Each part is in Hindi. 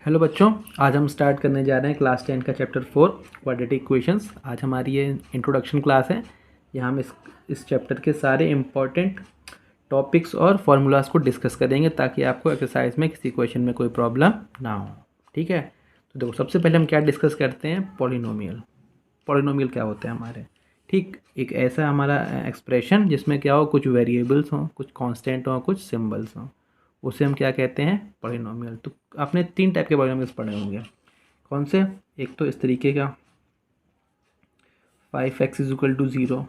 हेलो बच्चों, आज हम स्टार्ट करने जा रहे हैं क्लास 10 का चैप्टर 4 क्वाड्रेटिक इक्वेशंस। आज हमारी ये इंट्रोडक्शन क्लास है। यहाँ हम इस चैप्टर के सारे इम्पॉर्टेंट टॉपिक्स और फार्मूलाज को डिस्कस करेंगे ताकि आपको एक्सरसाइज में किसी क्वेश्चन में कोई प्रॉब्लम ना हो। ठीक है, तो देखो सबसे पहले हम क्या डिस्कस करते हैं, पॉलिनोमियल। पॉलिनोमियल क्या होते हैं हमारे, ठीक, एक ऐसा हमारा एक्सप्रेशन जिसमें क्या हो, कुछ वेरिएबल्स हों, कुछ कांस्टेंट हों, कुछ सिंबल्स हों, उसे हम क्या कहते हैं, पॉलिनोमियल। तो आपने 3 टाइप के पॉलिनोमियल्स पढ़े होंगे। कौन से? एक तो इस तरीके का 5x इज इक्वल टू 0,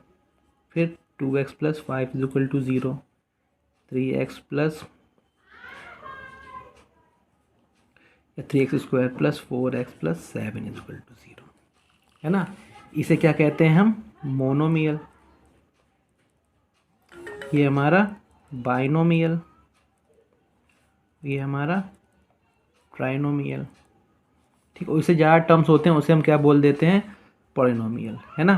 फिर 2x plus 5 is equal to 0, 3x plus 3x square plus 4x plus 7 is equal to 0, है ना। इसे क्या कहते हैं हम, मोनोमियल। ये हमारा बाइनोमियल, ये हमारा ट्राइनोमियल। ठीक, उससे ज़्यादा टर्म्स होते हैं उसे हम क्या बोल देते हैं, पॉलिनोमियल, है ना।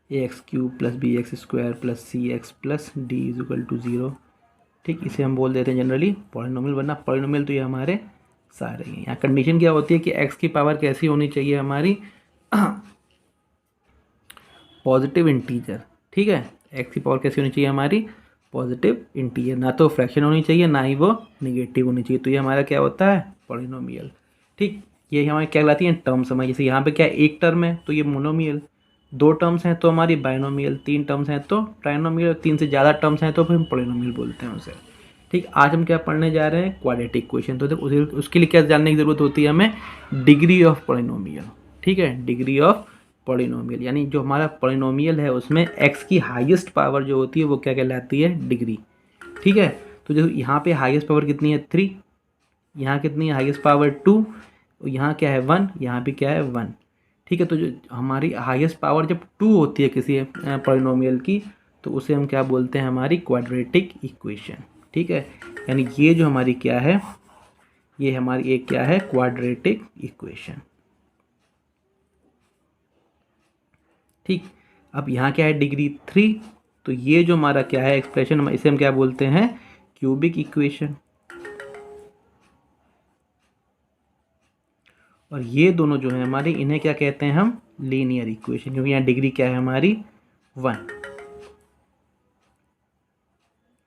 ax³ plus bx² plus cx plus d is equal to 0। ठीक, इसे हम बोल देते हैं जनरली पॉलिनोमियल, वरना पॉलिनोमियल तो ये हमारे सारे हैं। यहाँ कंडीशन क्या होती है कि x की पावर कैसी होनी चाहिए हमारी, पॉजिटिव इंटीजर। ठीक है, x की पावर कैसी होनी चाहिए हमारी, पॉजिटिव इंटीजर, ना तो फ्रैक्शन होनी चाहिए ना ही वो निगेटिव होनी चाहिए। तो ये हमारा क्या होता है, पॉलिनोमियल। ठीक, ये हमारी क्या कहलाती है, टर्म्स हमारी। जैसे यहाँ पे क्या एक टर्म है तो ये मोनोमियल, 2 टर्म्स हैं तो हमारी बाइनोमियल, 3 टर्म्स हैं तो ट्राइनोमियल, 3 से ज़्यादा टर्म्स हैं तो फिर हम पॉलिनोमियल बोलते हैं उसे। ठीक, आज हम क्या पढ़ने जा रहे हैं, क्वाड्रेटिक इक्वेशन। तो देखो उसके लिए क्या जानने की ज़रूरत होती है हमें, डिग्री ऑफ पॉलिनोमियल। ठीक है, डिग्री ऑफ पॉलिनोमियल, यानी जो हमारा पॉलिनोमियल है उसमें x की हाईएस्ट पावर जो होती है वो क्या कहलाती है, डिग्री। ठीक है, तो जो यहाँ पे हाईएस्ट पावर कितनी है, 3, यहाँ कितनी है हाईएस्ट पावर 2, यहाँ क्या है 1, यहाँ भी क्या है 1। ठीक है, तो जो हमारी हाईएस्ट पावर जब 2 होती है किसी पॉलिनोमियल की, तो उसे हम क्या बोलते हैं, हमारी क्वाड्रेटिक इक्वेशन। ठीक है, यानी ये जो हमारी क्या है, ये हमारी एक क्या है, क्वाड्रेटिक इक्वेशन। ठीक, अब यहाँ क्या है, डिग्री 3, तो ये जो हमारा क्या है एक्सप्रेशन, इसे हम क्या बोलते हैं, क्यूबिक इक्वेशन। और ये दोनों जो है हमारी, इन्हें क्या कहते हैं हम, लीनियर इक्वेशन, क्योंकि यहाँ डिग्री क्या है हमारी, 1।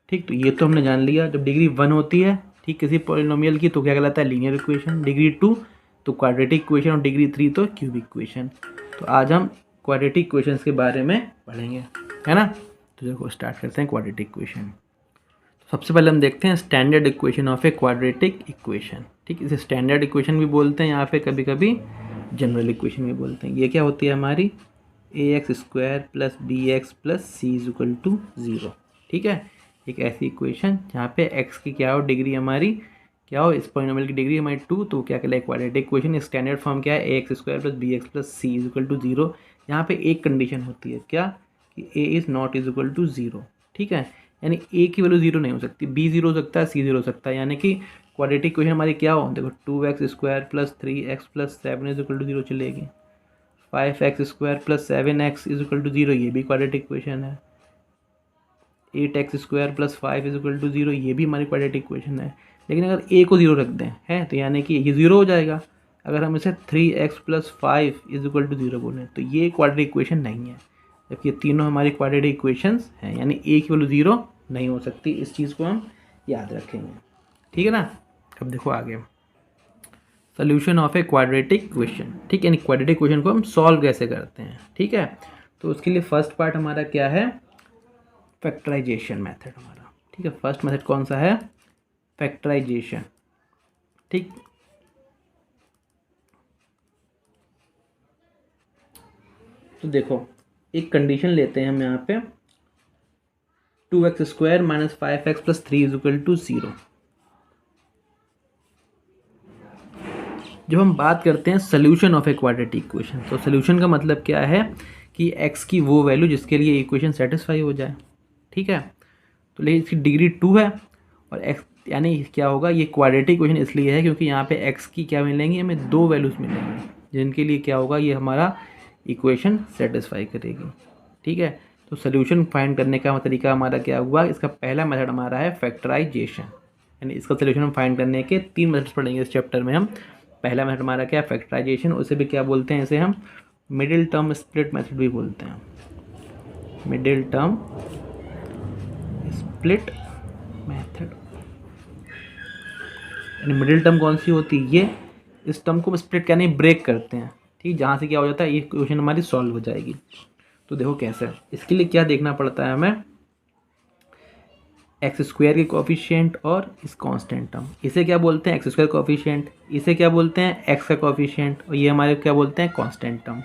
ठीक, तो ये तो हमने जान लिया, जब डिग्री 1 होती है, ठीक, किसी पॉलिनोमियल की, तो क्या कहलाता है, लीनियर इक्वेशन। डिग्री 2 तो क्वाड्रेटिक इक्वेशन, और डिग्री 3 तो क्यूबिक इक्वेशन। तो आज हम क्वाड्रेटिक इक्वेशंस के बारे में पढ़ेंगे, है ना। तो देखो स्टार्ट करते हैं क्वाड्रेटिक इक्वेशन। तो सबसे पहले हम देखते हैं standard equation of a quadratic equation. ठीक, इसे स्टैंडर्ड इक्वेशन भी बोलते हैं, या फिर कभी कभी जनरल इक्वेशन भी बोलते हैं। ये क्या होती है हमारी, ax² plus bx plus C is equal to 0। ठीक है, एक ऐसी इक्वेशन जहाँ पे x की क्या हो, डिग्री हमारी क्या हो, इस पॉलिनोमियल की डिग्री हमारी 2, तो क्या कहलाए, क्वाड्रेटिक इक्वेशन। स्टैंडर्ड फॉर्म क्या है, ax² plus bx plus C is equal to 0। यहाँ पे एक कंडीशन होती है क्या, कि a is not is equal to 0। ठीक है, यानी a की वैल्यू 0 नहीं हो सकती, b 0 हो सकता है, c 0 हो सकता है, यानी कि क्वाड्रेटिक इक्वेशन हमारी क्या हो, देखो 2x² plus 3x plus 7 is equal to 0 चलेगी। 5x² plus 7x is equal to 0, ये भी क्वाड्रेटिक इक्वेशन है। 8x² plus 5 is equal to 0, ये भी हमारी क्वाड्रेटिक इक्वेशन है। लेकिन अगर a को 0 रख दें, है, तो यानी कि ये 0 हो जाएगा। अगर हम इसे 3x plus 5 is equal to 0 बोलें, तो ये क्वाड्रेटिक इक्वेशन नहीं है, जबकि ये तीनों हमारी क्वाड्रेटिक इक्वेशंस हैं, यानी a की वैल्यू 0 नहीं हो सकती। इस चीज़ को हम याद रखेंगे, ठीक है ना। अब देखो आगे, solution of a quadratic equation. ठीक, यानी क्वाड्रेटिक इक्वेशन को हम सॉल्व कैसे करते हैं। ठीक है, तो उसके लिए फर्स्ट पार्ट हमारा क्या है, फैक्टराइजेशन मेथड हमारा। ठीक है, फर्स्ट मेथड कौन सा है, फैक्टराइजेशन। ठीक, तो देखो एक कंडीशन लेते हैं हम यहाँ पे, 2x² minus 5x plus 3 is equal to 0। जब हम बात करते हैं solution of a quadratic equation, तो सोल्यूशन का मतलब क्या है, कि x की वो वैल्यू जिसके लिए इक्वेशन सेटिस्फाई हो जाए। ठीक है, तो लेकिन इसकी डिग्री 2 है, और x यानी क्या होगा, ये क्वाड्रेटिक इक्वेशन इसलिए है क्योंकि यहाँ पे x की क्या मिलेंगी, हमें 2 वैल्यूज़ मिलेंगी, जिनके लिए क्या होगा, ये हमारा इक्वेशन सेटिस्फाई करेगी। ठीक है, तो सोल्यूशन फाइंड करने का तरीका हमारा क्या हुआ, इसका पहला मेथड हमारा है फैक्टराइजेशन। यानी इसका सोल्यूशन फाइंड करने के 3 मेथड्स पढ़ेंगे इस चैप्टर में हम। पहला मेथड हमारा क्या है, फैक्टराइजेशन, उसे भी क्या बोलते हैं, इसे हम मिडिल टर्म स्प्लिट मेथड भी बोलते हैं, मिडिल टर्म स्प्लिट मेथड। यानी मिडिल टर्म कौन सी होती है, ये इस टर्म को स्प्लिट क्या नहीं ब्रेक करते हैं, ठीक, जहाँ से क्या हो जाता है, ये क्वेश्चन हमारी सॉल्व हो जाएगी। तो देखो कैसे, इसके लिए क्या देखना पड़ता है हमें, एक्स स्क्वायर के कोफिशिएंट और इस कांस्टेंट टर्म, इसे क्या बोलते हैं एक्स स्क्वायर कोफिशिएंट, इसे क्या बोलते हैं एक्स का कोफिशिएंट, और ये हमारे क्या बोलते हैं कांस्टेंट टर्म।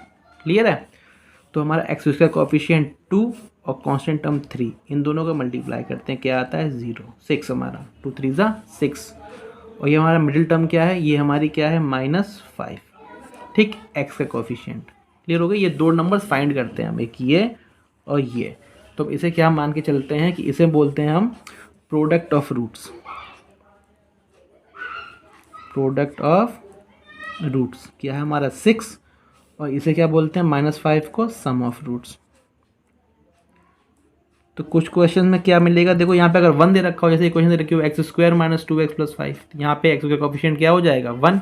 क्लियर है। तो हमारा एक्स स्क्वायर कोफिशिएंट 2 और कांस्टेंट टर्म 3, इन दोनों का मल्टीप्लाई करते हैं, क्या आता है 0, 6 हमारा, 2 3 ज़ा 6, और ये हमारा मिडिल टर्म क्या है, ये हमारी क्या है -5, ठीक, एक्स का कोफिशिएंट। क्लियर हो गई। ये 2 नंबर्स फाइंड करते हैं हम, एक ये और ये। तो इसे क्या मान के चलते हैं कि इसे बोलते हैं हम product of roots, product of roots क्या है हमारा 6, और इसे क्या बोलते हैं -5 को सम ऑफ रूट्स। तो कुछ क्वेश्चन में क्या मिलेगा, देखो यहाँ पे अगर 1 दे रखा हो, जैसे क्वेश्चन दे रखी हो एक्स स्क्वायर माइनस 2x + 5, यहाँ पे एक्स का कोफिशिएंट क्या हो जाएगा 1,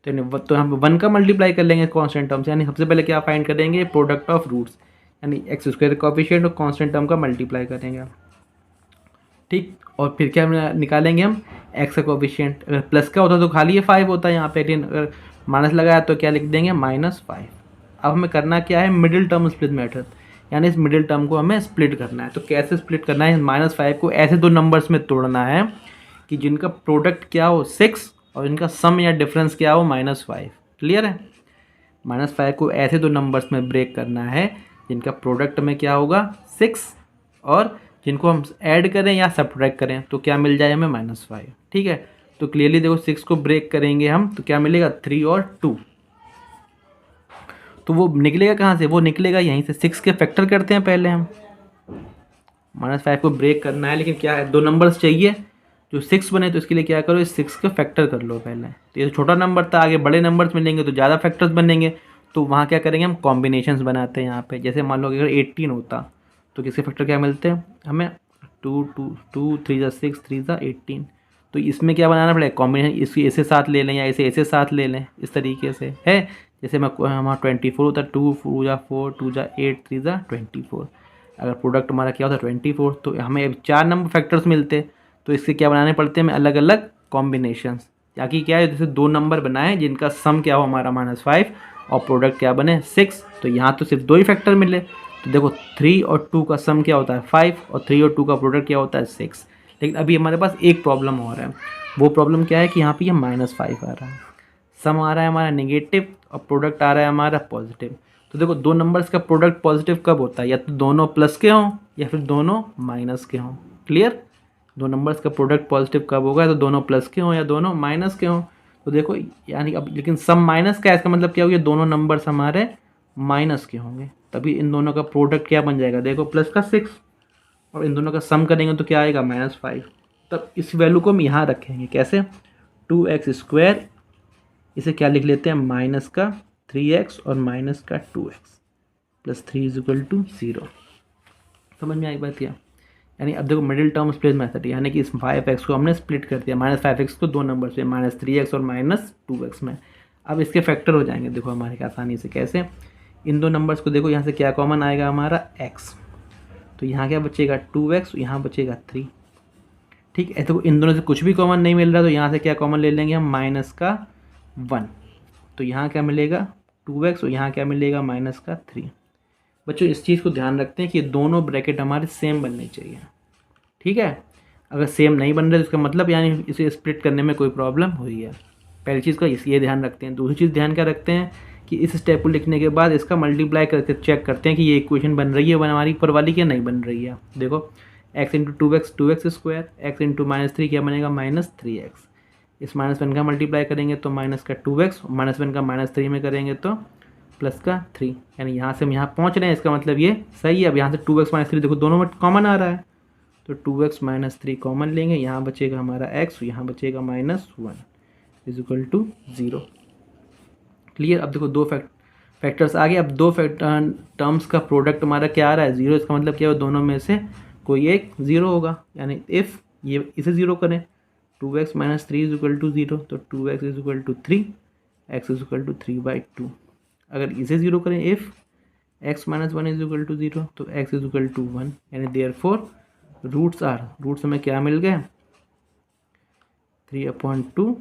तो हम 1 का मल्टीप्लाई कर लेंगे कांस्टेंट टर्म से, यानी सबसे पहले क्या फाइंड करेंगे, प्रोडक्ट ऑफ रूट्स, यानी एक्स स्क्वायर कोफिशिएंट और कांस्टेंट टर्म का मल्टीप्लाई करेंगे, ठीक, और फिर क्या निकालेंगे हम एक्स का कोफिशिएंट, अगर प्लस का होता तो खाली ये 5 होता है यहाँ पे, लेकिन अगर माइनस लगाया तो क्या लिख देंगे -5। अब हमें करना क्या है, मिडिल टर्म स्प्लिट मेथड, यानी इस मिडिल टर्म को हमें स्प्लिट करना है। तो कैसे स्प्लिट करना है, -5 को ऐसे 2 नंबर्स में तोड़ना है कि जिनका प्रोडक्ट क्या हो 6 और इनका सम या डिफरेंस क्या हो -5। क्लियर है। -5 को ऐसे 2 नंबर्स में ब्रेक करना है जिनका प्रोडक्ट में क्या होगा 6, और जिनको हम ऐड करें या सब्ट्रैक्ट करें तो क्या मिल जाए हमें -5। ठीक है। तो क्लियरली देखो 6 को ब्रेक करेंगे हम तो क्या मिलेगा 3 और 2। तो वो निकलेगा कहाँ से, वो निकलेगा यहीं से, 6 के फैक्टर करते हैं पहले हम। -5 को ब्रेक करना है लेकिन क्या है 2 नंबर्स चाहिए जो 6 बने, तो इसके लिए क्या करो, इस 6 के फैक्टर कर लो पहले। तो ये छोटा नंबर था, आगे बड़े नंबर्स मिलेंगे तो ज़्यादा फैक्टर्स बनेंगे, तो वहाँ क्या करेंगे हम कॉम्बिनेशंस बनाते हैं यहाँ पे। जैसे मान लो अगर 18 होता तो किसके फैक्टर क्या मिलते हैं हमें 2 3 × 6 3 × 18। तो इसमें क्या बनाना पड़ेगा कॉम्बिनेशन, इसकी ऐसे साथ ले लें या ऐसे साथ ले लें, इस तरीके से है। जैसे मैं हमारा 24 होता, 2 × 4 2 × 8 3 × 24। अगर प्रोडक्ट हमारा क्या होता 24, तो हमें 4 नंबर फैक्टर्स मिलते, तो इससे क्या बनाने पड़ते हैं हमें अलग अलग कॉम्बिनेशंस, ताकि क्या है जैसे 2 नंबर बनाए जिनका सम क्या हो हमारा -5 और प्रोडक्ट क्या बने 6। तो यहाँ तो सिर्फ 2 ही फैक्टर मिले, तो देखो 3 और 2 का सम क्या होता है 5 और 3 और 2 का प्रोडक्ट क्या होता है 6। लेकिन अभी हमारे पास एक प्रॉब्लम और है, वो प्रॉब्लम क्या है कि यहाँ पे ये -5 आ रहा है, सम आ रहा है हमारा नेगेटिव और प्रोडक्ट आ रहा है हमारा पॉजिटिव। तो देखो 2 नंबर्स का प्रोडक्ट पॉजिटिव कब होता है, या तो दोनों प्लस के हों या फिर दोनों माइनस के हों। क्लियर। 2 नंबर्स का प्रोडक्ट पॉजिटिव कब होगा, तो दोनों प्लस के हों या दोनों माइनस के हों। तो देखो यानी अब लेकिन सम माइनस का है, इसका मतलब क्या हो गया दोनों नंबर्स हमारे माइनस के होंगे, तभी इन दोनों का प्रोडक्ट क्या बन जाएगा, देखो प्लस का 6 और इन दोनों का सम करेंगे तो क्या आएगा -5। तब इस वैल्यू को हम यहाँ रखेंगे कैसे, 2x², इसे क्या लिख लेते हैं माइनस का 3x और माइनस का 2x + 3 = 0। समझ में आई बात क्या। यानी अब देखो मिडिल टर्म स्प्लिट मेथड, यानी कि इस 5x को हमने स्प्लिट कर दिया, -5x को 2 नंबर से, -3x और -2x में। अब इसके फैक्टर हो जाएंगे देखो हमारे आसानी से, कैसे, इन 2 नंबर्स को देखो यहाँ से क्या कॉमन आएगा हमारा x, तो यहाँ क्या बचेगा 2x, यहाँ बचेगा 3। ठीक है। तो इन दोनों से कुछ भी कॉमन नहीं मिल रहा, तो यहाँ से क्या कॉमन ले लेंगे हम -1, तो यहाँ क्या मिलेगा 2x और यहाँ क्या मिलेगा -3। बच्चों इस चीज़ को ध्यान रखते हैं कि ये दोनों ब्रैकेट हमारे सेम बनने चाहिए। ठीक है। अगर सेम नहीं बन रहे तो इसका मतलब यानी इसे स्प्लिट करने में कोई प्रॉब्लम हुई है। पहली चीज़ का ये ध्यान रखते हैं। दूसरी चीज़ ध्यान क्या रखते हैं कि इस स्टेप को लिखने के बाद इसका मल्टीप्लाई करके चेक करते हैं कि ये इक्वेशन बन रही है हमारी ऊपर वाली क्या नहीं बन रही है। देखो x × 2x 2x², x × -3 क्या बनेगा -3x। इस -1 का मल्टीप्लाई करेंगे तो माइनस का 2x, -1 का -3 में करेंगे तो प्लस का 3। यानी यहाँ से हम यहाँ पहुँच रहे हैं, इसका मतलब ये सही है। अब यहाँ से 2x - 3 देखो दोनों में कॉमन आ रहा है, तो 2x - 3 कॉमन लेंगे, यहाँ बचेगा हमारा x, यहाँ बचेगा -1 = 0। क्लियर। अब देखो 2 फैक्टर्स आ गए। अब 2 टर्म्स का प्रोडक्ट हमारा क्या आ रहा है 0, इसका मतलब क्या है दोनों में से कोई एक 0 होगा। यानी इफ़ ये इसे 0 करें 2x minus 3 is equal to 0, तो 2x is equal to 3, x is equal to 3/2। अगर इसे 0 करें, if x minus 1 is equal to 0, तो x इज इक्वल टू 1, यानी देयरफॉर रूट्स हमें क्या मिल गए, 3/2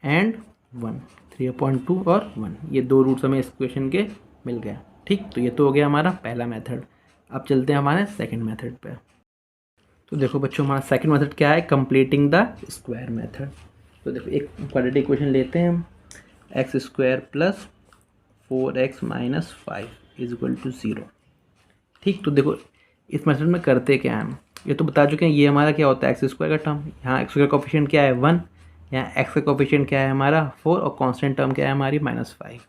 एंड 1, 3/2 और 1, ये दो रूट्स हमें इस क्वेश्चन के मिल गए। ठीक, तो ये तो हो गया हमारा पहला मेथड। अब चलते हैं हमारे सेकंड मेथड पे। तो देखो बच्चों, हमारा सेकंड मेथड क्या है, कंप्लीटिंग द स्क्वायर मेथड। तो देखो एक क्वाड्रेटिक इक्वेशन लेते हैं हम, x² plus 4x minus 5 is equal to 0। ठीक, तो देखो इस मेथड में करते क्या है हम, ये तो बता चुके हैं, ये हमारा क्या होता है x² का टर्म, यहाँ x² का कोफिशिएंट क्या है 1, यहाँ x का कोफिशिएंट क्या है हमारा 4 और कांस्टेंट टर्म क्या है हमारी -5।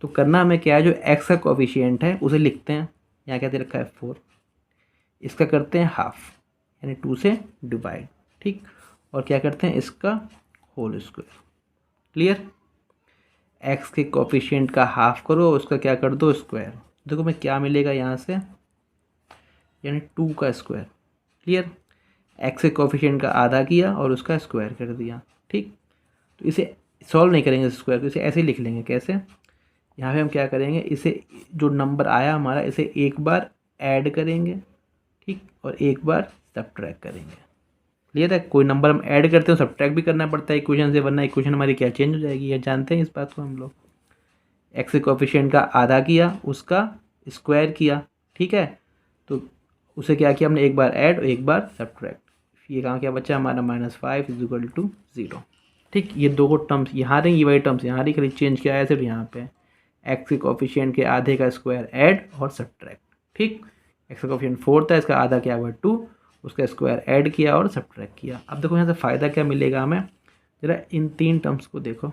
तो करना हमें क्या है, जो x का कोफिशिएंट है उसे लिखते हैं, यहाँ क्या दे रखा है 4, इसका करते हैं हाफ, यानी 2 से डिवाइड। ठीक, और क्या करते हैं, इसका होल स्क्वायर। क्लियर, x के कोफिशिएंट का हाफ करो, उसका क्या कर दो स्क्वायर। देखो मैं क्या मिलेगा यहाँ से, यानी 2 का स्क्वायर। क्लियर, x के कोफिशिएंट का आधा किया और उसका स्क्वायर कर दिया। ठीक, तो इसे सॉल्व नहीं करेंगे स्क्वायर को, इसे ऐसे ही लिख लेंगे। कैसे, यहाँ पे हम क्या करेंगे, इसे जो नंबर आया हमारा इसे एक बार ऐड करेंगे, ठीक, और एक बार सब्ट्रैक्ट करेंगे। क्लियर है, कोई नंबर हम ऐड करते हैं सब्ट्रैक्ट भी करना पड़ता है इक्वेशन से, वरना इक्वेशन हमारी क्या चेंज हो जाएगी, ये जानते हैं इस बात को हम लोग। एक्स के कोफिशिएंट का आधा किया, उसका स्क्वायर किया, ठीक है, तो उसे क्या किया हमने, एक बार ऐड और एक बार सब्ट्रैक्ट। ये कहाँ क्या बच्चा हमारा -5 इज इक्वल टू 0। ठीक, ये दो टर्म्स यहाँ रही, ये वही टर्म्स यहाँ रही, खाली चेंज किया है सिर्फ यहाँ पे, एक्स के कोफिशिएंट के आधे का स्क्वायर ऐड और सब्ट्रैक्ट। ठीक, एक्स का कोफिशिएंट 4 था, इसका आधा क्या हुआ 2, उसका स्क्वायर ऐड किया और सब्ट्रैक्ट किया। अब देखो यहाँ से फ़ायदा क्या मिलेगा हमें, जरा इन तीन टर्म्स को देखो,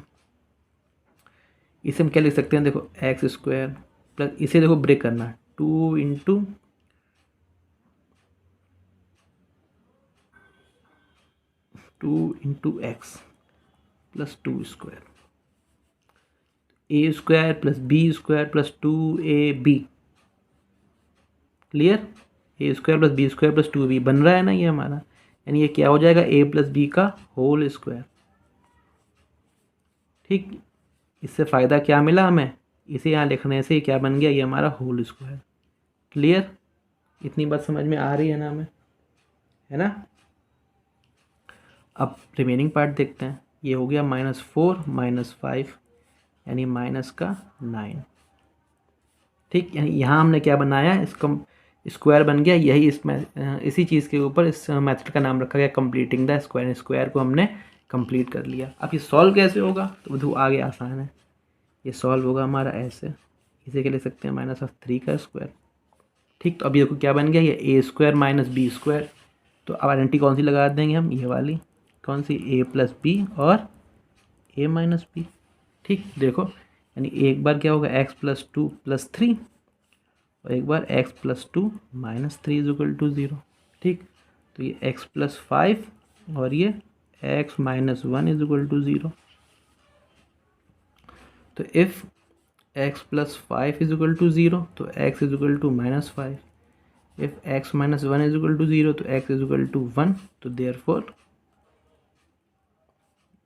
इसे हम क्या लिख सकते हैं, देखो x² प्लस, इसे देखो ब्रेक करना, 2 into x plus 2 square, a² plus b² plus 2ab। Clear, a² plus b² plus 2b बन रहा है ना ये हमारा, यानी ये क्या हो जाएगा, a प्लस बी का होल स्क्वायर। ठीक, इससे फ़ायदा क्या मिला हमें, इसे यहाँ लिखने से क्या बन गया, ये हमारा होल स्क्वायर। क्लियर, इतनी बात समझ में आ रही है ना हमें, है ना। अब रिमेनिंग पार्ट देखते हैं, ये हो गया -4 -5 यानी -9। ठीक, यानी यहाँ हमने क्या बनाया, इसका स्क्वायर बन गया, यही इसमें इसी चीज़ के ऊपर इस मेथड का नाम रखा गया कंप्लीटिंग द स्क्वायर। स्क्वायर को हमने कंप्लीट कर लिया। अब ये सॉल्व कैसे होगा, तो वो आगे आसान है, ये सॉल्व होगा हमारा ऐसे, इसे क्या ले सकते हैं -3 का स्क्वायर। ठीक, तो अभी देखो क्या बन गया, ये a² माइनस b², तो अब आइडेंटिटी कौन सी लगा देंगे हम, ये वाली, कौन सी, a प्लस बी और a माइनस बी। ठीक, देखो यानी एक बार क्या होगा x प्लस 2 प्लस 3 और एक बार x plus 2 minus 3 is equal to 0। ठीक, तो ये x प्लस 5 और ये x minus 1 is equal to 0। तो if x plus 5 is equal to 0, तो x is equal to -5। If x minus 1 is equal to 0, तो x इज इक्वल टू 1। तो देयरफॉर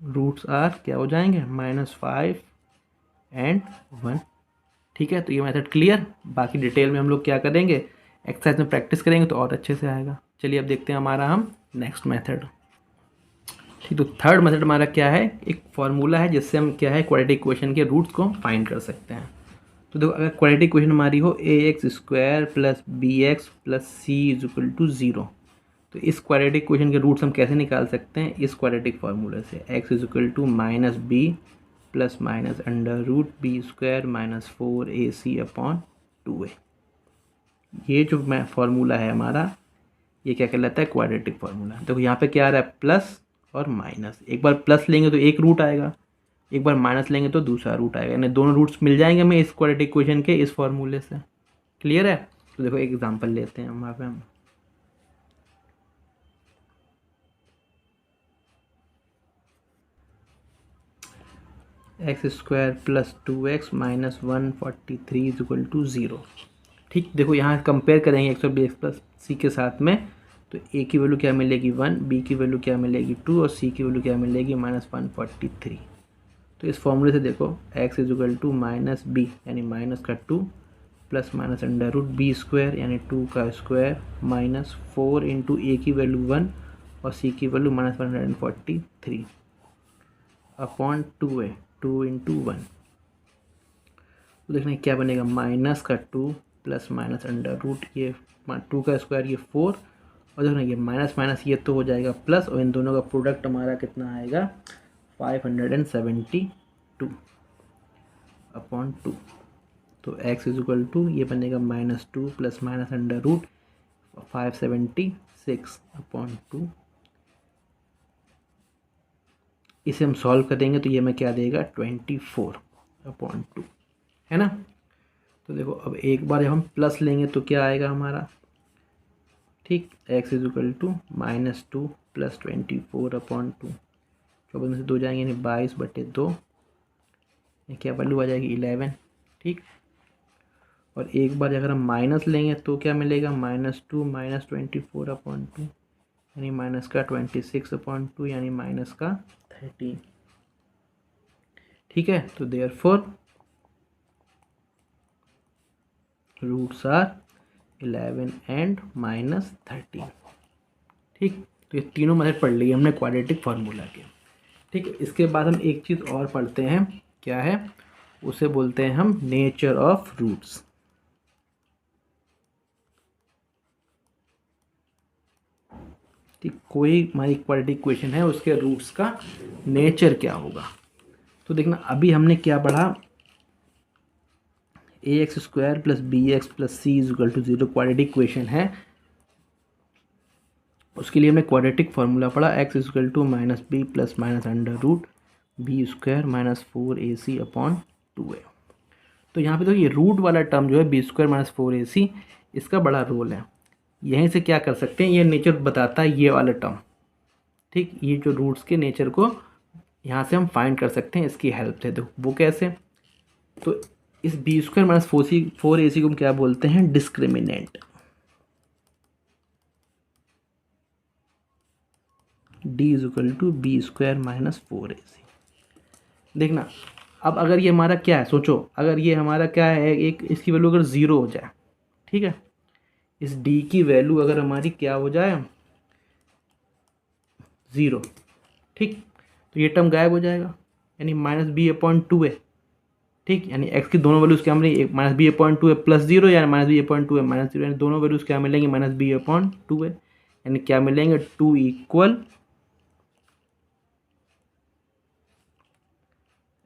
रूट्स आर क्या हो जाएंगे, -5 एंड 1। ठीक है, तो ये मेथड क्लियर। बाकी डिटेल में हम लोग क्या करेंगे, एक्सरसाइज में प्रैक्टिस करेंगे तो और अच्छे से आएगा। चलिए अब देखते हैं हमारा हम नेक्स्ट मेथड। ठीक, तो थर्ड मेथड हमारा क्या है, एक फॉर्मूला है जिससे हम क्या है क्वाड्रेटिक इक्वेशन के रूट्स को फाइंड कर सकते हैं। तो देखो अगर क्वाड्रेटिक इक्वेशन हमारी हो ax² plus bx plus c is equal to 0, तो इस क्वाड्रेटिक इक्वेशन के रूट्स हम कैसे निकाल सकते हैं, इस क्वाड्रेटिक फार्मूले से, x is equal to -b plus minus √b² minus 4ac/2a। ये जो मैं फार्मूला है हमारा, ये क्या कहलाता है, क्वाड्रेटिक फार्मूला। देखो यहाँ पे क्या आ रहा है, प्लस और माइनस, एक बार प्लस लेंगे तो एक रूट आएगा, एक बार माइनस लेंगे तो दूसरा रूट आएगा, यानी दोनों रूट्स मिल जाएंगे हमें इस क्वाड्रेटिक इक्वेशन के इस फार्मूले से। क्लियर है, तो देखो एक एग्जांपल लेते हैं वहाँ पे हम, x² plus 2x minus 143 is equal to 0। ठीक, देखो यहाँ कंपेयर करेंगे एक्स और बी एक्स प्लस सी के साथ में, तो ए की वैल्यू क्या मिलेगी 1, बी की वैल्यू क्या मिलेगी 2 और सी की वैल्यू क्या मिलेगी -143। तो इस फॉर्मूले से देखो x is to minus B यानी माइनस का 2 plus minus under root B square यानी 2 का स्क्वायर माइनस 4 इंटू ए की वैल्यू 1 और सी की वैल्यू -143 अपॉन 2a 2 इंटू 1। तो देखना क्या बनेगा माइनस का 2 प्लस माइनस अंडर रूट ये 2 का स्क्वायर ये 4 और देखो ना ये माइनस माइनस ये तो हो जाएगा प्लस और इन दोनों का प्रोडक्ट हमारा कितना आएगा 572 अपॉन 2। तो x इज टू ये बनेगा -2 plus minus under root 576 upon 2। इसे हम सॉल्व करेंगे तो ये हमें क्या देगा 24 अपॉन 2, है ना। तो देखो अब एक बार जब हम प्लस लेंगे तो क्या आएगा हमारा, ठीक, x इज -2 प्लस 24 अपॉन 2, 24 में से 2 जाएंगे यानी 22/2, क्या वैल्यू आ जाएगी 11, ठीक। और एक बार अगर हम माइनस लेंगे तो क्या मिलेगा -2 माइनस 24 अपॉन 2 यानी माइनस का 26 अपॉन 2 यानी माइनस का 13, ठीक है। तो देयरफॉर रूट्स आर 11 एंड -13, ठीक। तो ये तीनों मेथड पढ़ ली हमने क्वाड्रेटिक फार्मूला के, ठीक। इसके बाद हम एक चीज़ और पढ़ते हैं, क्या है उसे बोलते हैं हम नेचर ऑफ रूट्स। ठीक, कोई हमारी क्वाड्रेटिक इक्वेशन है उसके रूट्स का नेचर क्या होगा। तो देखना अभी हमने क्या पढ़ा, ax² plus bx plus c is equal to 0 quadratic equation है, उसके लिए हमने क्वाड्रेटिक फार्मूला पढ़ा x is equal to -b plus minus under root B square -4ac upon 2a। तो यहाँ पे तो ये रूट वाला टर्म जो है b स्क्वायर -4ac, इसका बड़ा रोल है। यहीं से क्या कर सकते हैं, ये नेचर बताता है ये वाला टर्म, ठीक। ये जो रूट्स के नेचर को यहाँ से हम फाइंड कर सकते हैं इसकी हेल्प से। तो वो कैसे, तो इस बी स्क्वायर -4ac को हम क्या बोलते हैं discriminant, d is equal to B square -4ac। देखना अब अगर ये हमारा क्या है, सोचो अगर ये हमारा क्या है, एक इसकी वैल्यू अगर 0 हो जाए, ठीक है, इस d की वैल्यू अगर हमारी क्या हो जाए 0, ठीक, तो ये टर्म गायब हो जाएगा यानी -b/2a, ठीक। यानी x की दोनों वैल्यूज़ क्या मिलेंगी, -b/2a प्लस 0 या -b/2a -0, यानी दोनों वैल्यूज़ क्या मिलेंगी -b/2a, यानी क्या मिलेंगे 2 इक्वल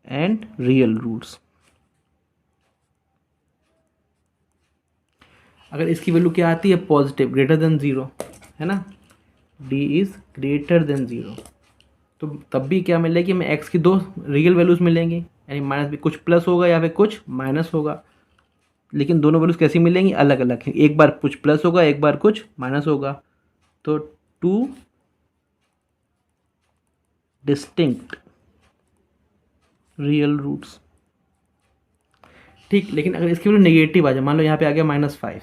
एंड रियल रूट्स। अगर इसकी वैल्यू क्या आती है पॉजिटिव ग्रेटर देन 0, है ना, d इज़ ग्रेटर देन 0, तो तब भी क्या मिलेगी हमें x की 2 रियल वैल्यूज़ मिलेंगी, यानी माइनस भी कुछ प्लस होगा या फिर कुछ माइनस होगा, लेकिन दोनों वैल्यूज़ कैसी मिलेंगी अलग अलग, एक बार कुछ प्लस होगा एक बार कुछ माइनस होगा। तो 2 डिस्टिंक्ट रियल रूट्स, ठीक। लेकिन अगर इसकी वैल्यू नेगेटिव आ जाए, मान लो यहाँ पे आ गया -5,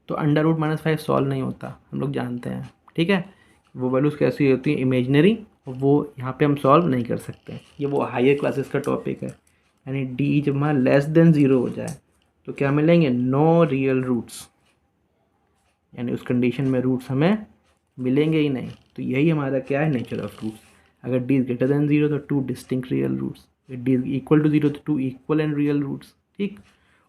तो अंडर रूट -5 सॉल्व नहीं होता, हम लोग जानते हैं, ठीक है। वो वैल्यूज़ कैसी होती हैं इमेजनरी, वो यहाँ पे हम सॉल्व नहीं कर सकते, ये वो हायर क्लासेस का टॉपिक है। यानी d जब हमारा लेस देन 0 हो जाए तो क्या मिलेंगे नो रियल रूट्स, यानी उस कंडीशन में रूट्स हमें मिलेंगे ही नहीं। तो यही हमारा क्या है नेचर ऑफ रूट्स। अगर d इज ग्रेटर देन 0 तो 2 distinct real roots, d is equal to 0 तो 2 इक्वल एंड रियल रूट्स, ठीक।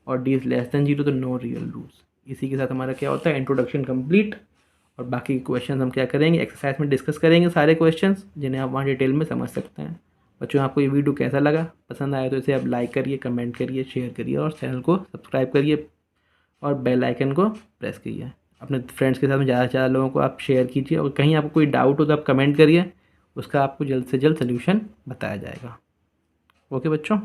और d इज लेस देन 0 तो नो रियल रूट्स। इसी के साथ हमारा क्या होता है इंट्रोडक्शन कंप्लीट, और बाकी क्वेश्चन हम क्या करेंगे एक्सरसाइज में डिस्कस करेंगे सारे क्वेश्चंस, जिन्हें आप वहाँ डिटेल में समझ सकते हैं। बच्चों आपको ये वीडियो कैसा लगा, पसंद आया तो इसे आप लाइक करिए, कमेंट करिए, शेयर करिए और चैनल को सब्सक्राइब करिए और बेल आइकन को प्रेस करिए। अपने फ्रेंड्स के साथ में ज़्यादा से ज़्यादा लोगों को आप शेयर कीजिए, और कहीं आपको कोई डाउट हो तो आप कमेंट करिए, उसका आपको जल्द से जल्द सल्यूशन बताया जाएगा। ओके बच्चों।